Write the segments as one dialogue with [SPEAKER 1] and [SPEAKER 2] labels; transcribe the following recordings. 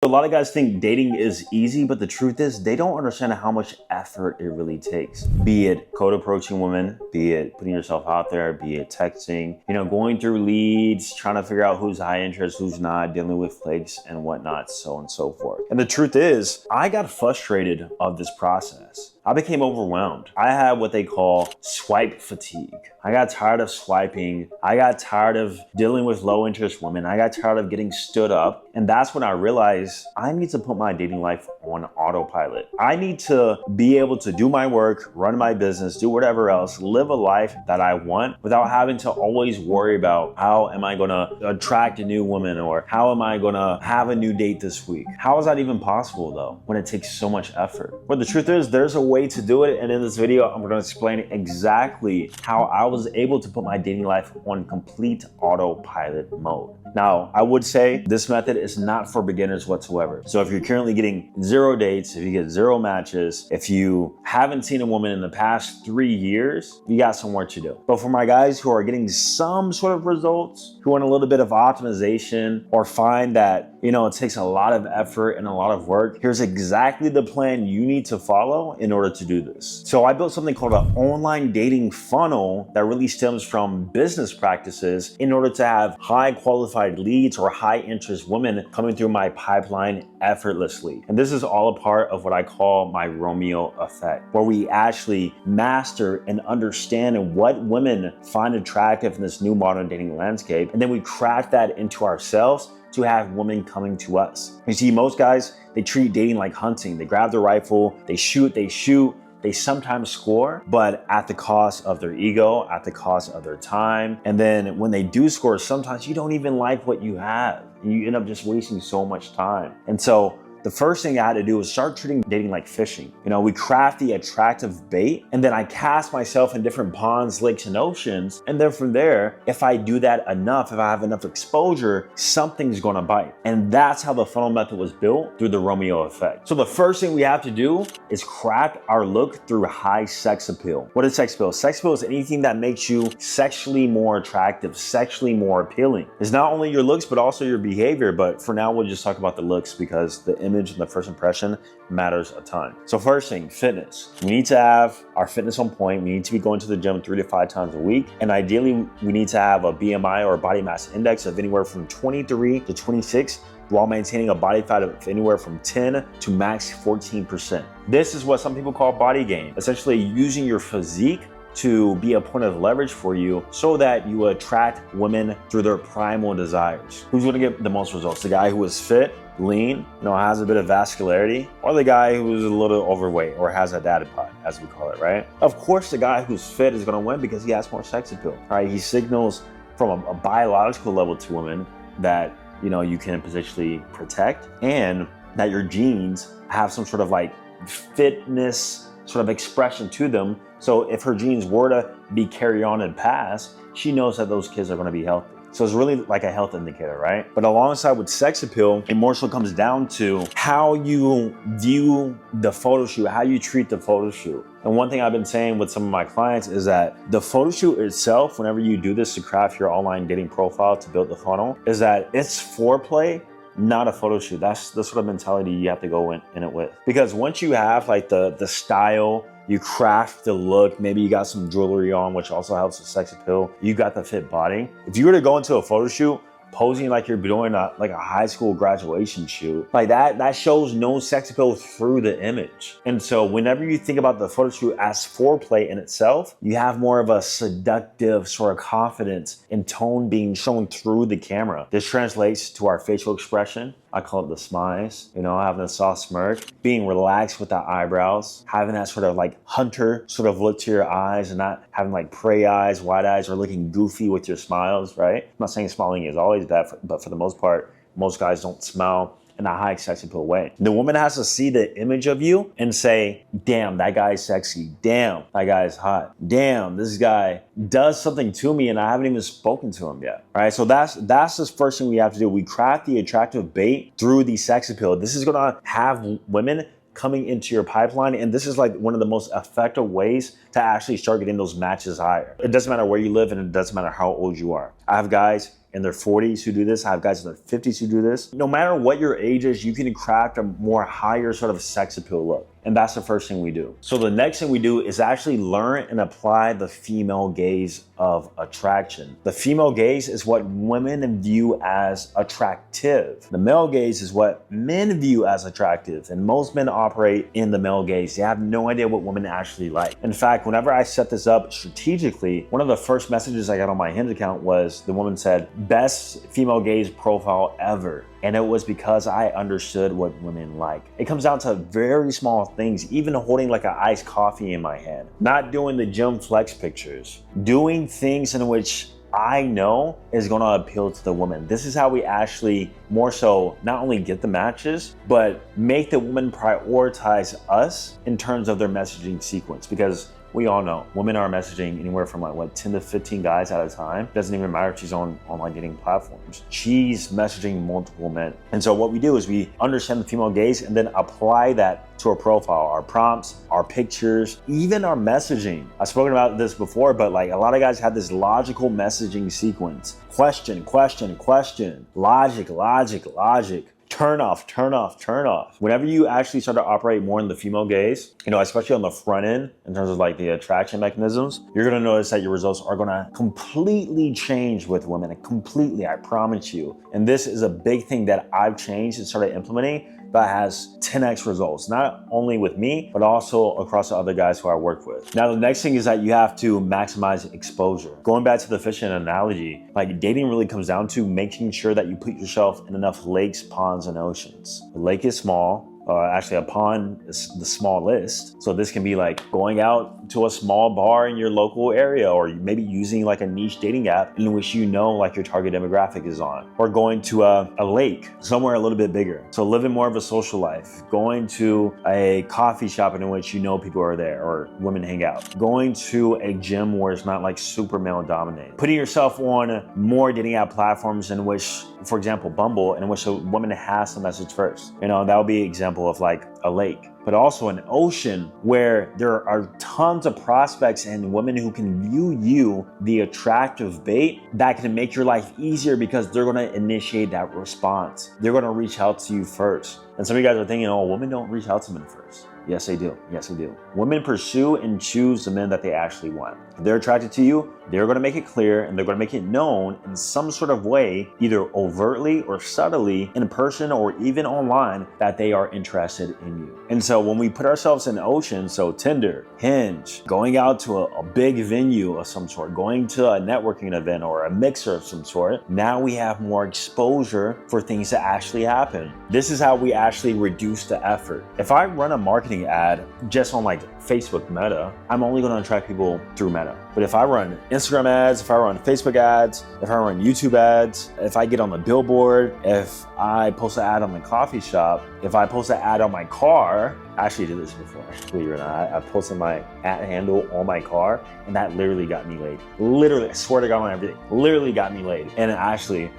[SPEAKER 1] lot of guys think dating is easy, but the truth is they don't understand how much effort it really takes. Be it cold approaching women, be it putting yourself out there, be it texting, going through leads, trying to figure out who's high interest, who's not, dealing with flakes and whatnot, so on and so forth. And the truth is, I got frustrated of this process. I became overwhelmed. I had what they call swipe fatigue. I got tired of swiping. I got tired of dealing with low interest women. I got tired of getting stood up. And that's when I realized I need to put my dating life on autopilot. I need to be able to do my work, run my business, do whatever else, live a life that I want without having to always worry about how am I gonna attract a new woman or how am I gonna have a new date this week? How is that even possible though, when it takes so much effort? But the truth is, there's a way to do it, and in this video I'm going to explain exactly how I was able to put my dating life on complete autopilot mode. Now, I would say this method is not for beginners whatsoever. So if you're currently getting 0 dates, if you get 0 matches, if you haven't seen a woman in the past 3 years, you got some work to do. But for my guys who are getting some sort of results, who want a little bit of optimization or find that, it takes a lot of effort and a lot of work, here's exactly the plan you need to follow in order to do this. So I built something called an online dating funnel that really stems from business practices in order to have high qualified leads or high interest women coming through my pipeline effortlessly. And this is all a part of what I call my Romeo effect, where we actually master and understand what women find attractive in this new modern dating landscape. And then we craft that into ourselves to have women coming to us. You see, most guys, they treat dating like hunting. They grab their rifle, they shoot, they sometimes score, but at the cost of their ego, at the cost of their time. And then when they do score, sometimes you don't even like what you have. And you end up just wasting so much time. And so the first thing I had to do was start treating dating like fishing. We craft the attractive bait, and then I cast myself in different ponds, lakes, and oceans. And then from there, if I do that enough, if I have enough exposure, something's gonna bite. And that's how the funnel method was built, through the Romeo effect. So the first thing we have to do is craft our look through high sex appeal. What is sex appeal? Sex appeal is anything that makes you sexually more attractive, sexually more appealing. It's not only your looks, but also your behavior. But for now, we'll just talk about the looks because the image and the first impression matters a ton. So first thing, fitness. We need to have our fitness on point. We need to be going to the gym 3 to 5 times a week. And ideally, we need to have a BMI or body mass index of anywhere from 23 to 26 while maintaining a body fat of anywhere from 10 to max 14%. This is what some people call body gain, essentially using your physique to be a point of leverage for you so that you attract women through their primal desires. Who's gonna get the most results? The guy who is fit, lean, has a bit of vascularity, or the guy who's a little overweight or has a daddy bod, as we call it, right? Of course, the guy who's fit is gonna win because he has more sex appeal, right? He signals from a biological level to women that, you can potentially protect, and that your genes have some sort of like fitness sort of expression to them. So if her genes were to be carried on and pass, she knows that those kids are gonna be healthy. So it's really like a health indicator, right? But alongside with sex appeal, it more so comes down to how you view the photo shoot, how you treat the photo shoot. And one thing I've been saying with some of my clients is that the photo shoot itself, whenever you do this to craft your online dating profile to build the funnel, is that it's foreplay, not a photo shoot. That's the sort of mentality you have to go in it with. Because once you have like the style, you craft the look, maybe you got some jewelry on, which also helps with sex appeal, you got the fit body. If you were to go into a photo shoot posing like you're doing a high school graduation shoot, like that shows no sex appeal through the image. And so whenever you think about the photo shoot as foreplay in itself, you have more of a seductive sort of confidence and tone being shown through the camera. This translates to our facial expression. I call it the smize, having a soft smirk, being relaxed with the eyebrows, having that sort of like hunter sort of look to your eyes and not having like prey eyes, wide eyes, or looking goofy with your smiles, right? I'm not saying smiling is always bad, but for the most part, most guys don't smile in a high sex appeal way. The woman has to see the image of you and say, damn, that guy's sexy. Damn, that guy's hot. Damn, this guy does something to me and I haven't even spoken to him yet. All right, so that's the first thing we have to do. We craft the attractive bait through the sex appeal. This is gonna have women coming into your pipeline. And this is like one of the most effective ways to actually start getting those matches higher. It doesn't matter where you live and it doesn't matter how old you are. I have guys in their 40s who do this. I have guys in their 50s who do this. No matter what your age is, you can craft a more higher sort of sex appeal look. And that's the first thing we do. So the next thing we do is actually learn and apply the female gaze of attraction. The female gaze is what women view as attractive. The male gaze is what men view as attractive. And most men operate in the male gaze. They have no idea what women actually like. In fact, whenever I set this up strategically, one of the first messages I got on my Hinge account was the woman said, best female gaze profile ever. And it was because I understood what women like. It comes down to very small things, even holding like an iced coffee in my hand, not doing the gym flex pictures, doing things in which I know is gonna appeal to the woman. This is how we actually more so not only get the matches, but make the woman prioritize us in terms of their messaging sequence. Because we all know women are messaging anywhere from like what 10 to 15 guys at a time. Doesn't even matter if she's on online dating platforms. She's messaging multiple men. And so what we do is we understand the female gaze and then apply that to our profile, our prompts, our pictures, even our messaging. I've spoken about this before, but like a lot of guys have this logical messaging sequence. Question, question, question, logic, logic, logic. Turn off, turn off, turn off. Whenever you actually start to operate more in the female gaze, especially on the front end, in terms of like the attraction mechanisms, you're gonna notice that your results are gonna completely change with women, completely, I promise you. And this is a big thing that I've changed and started implementing that has 10x results, not only with me, but also across the other guys who I work with. Now, the next thing is that you have to maximize exposure. Going back to the fishing analogy, like dating really comes down to making sure that you put yourself in enough lakes, ponds, and oceans. The lake is small. Actually, a pond is the smallest. So this can be like going out to a small bar in your local area, or maybe using like a niche dating app in which like your target demographic is on, or going to a lake somewhere a little bit bigger. So living more of a social life, going to a coffee shop in which people are there or women hang out, going to a gym where it's not like super male dominated, putting yourself on more dating app platforms in which, for example, Bumble, in which a woman has to message first. That would be an example of like a lake, but also an ocean where there are tons of prospects and women who can view you, the attractive bait, that can make your life easier because they're gonna initiate that response. They're gonna reach out to you first. And some of you guys are thinking, oh, women don't reach out to men first. Yes, they do. Yes, they do. Women pursue and choose the men that they actually want. If they're attracted to you, they're going to make it clear and they're going to make it known in some sort of way, either overtly or subtly, in person or even online, that they are interested in you. And so when we put ourselves in the ocean, so Tinder, Hinge, going out to a big venue of some sort, going to a networking event or a mixer of some sort, now we have more exposure for things to actually happen. This is how we actually reduce the effort. If I run a marketing ad just on like Facebook Meta, I'm only going to attract people through Meta. But if I run Instagram ads, if I run Facebook ads, if I run YouTube ads, if I get on the billboard, if I post an ad on the coffee shop, if I post an ad on my car, I actually did this before, believe it or not. I posted my ad handle on my car and that literally got me laid. Literally, I swear to God on everything, literally got me laid. And actually,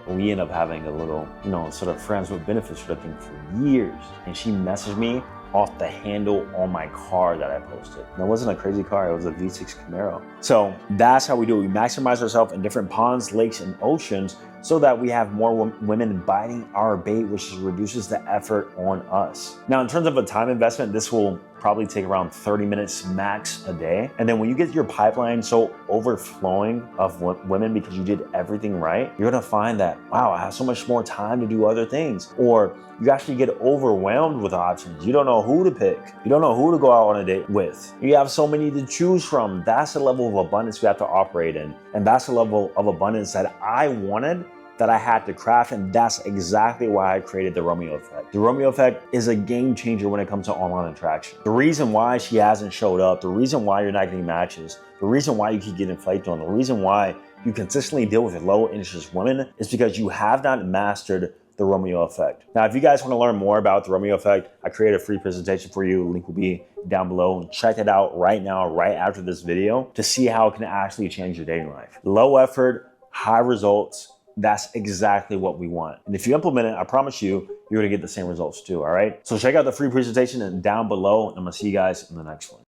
[SPEAKER 1] we end up having a little, sort of friends with benefits sort of thing for years. And she messaged me off the handle on my car that I posted. And it wasn't a crazy car, it was a V6 Camaro. So that's how we do it. We maximize ourselves in different ponds, lakes, and oceans so that we have more women biting our bait, which reduces the effort on us. Now, in terms of a time investment, this will probably take around 30 minutes max a day. And then when you get your pipeline so overflowing of women because you did everything right, you're gonna find that, wow, I have so much more time to do other things. Or you actually get overwhelmed with options. You don't know who to pick. You don't know who to go out on a date with. You have so many to choose from. That's the level of abundance we have to operate in. And that's the level of abundance that I wanted, that I had to craft, and that's exactly why I created the Romeo effect. The Romeo effect is a game changer when it comes to online attraction. The reason why she hasn't showed up, the reason why you're not getting matches, the reason why you keep getting flaked on, the reason why you consistently deal with low interest women is because you have not mastered the Romeo effect. Now, if you guys want to learn more about the Romeo effect, I created a free presentation for you. The link will be down below. Check it out right now, right after this video, to see how it can actually change your dating life. Low effort, high results, that's exactly what we want. And if you implement it, I promise you, you're gonna get the same results too, all right? So check out the free presentation and down below, and I'm gonna see you guys in the next one.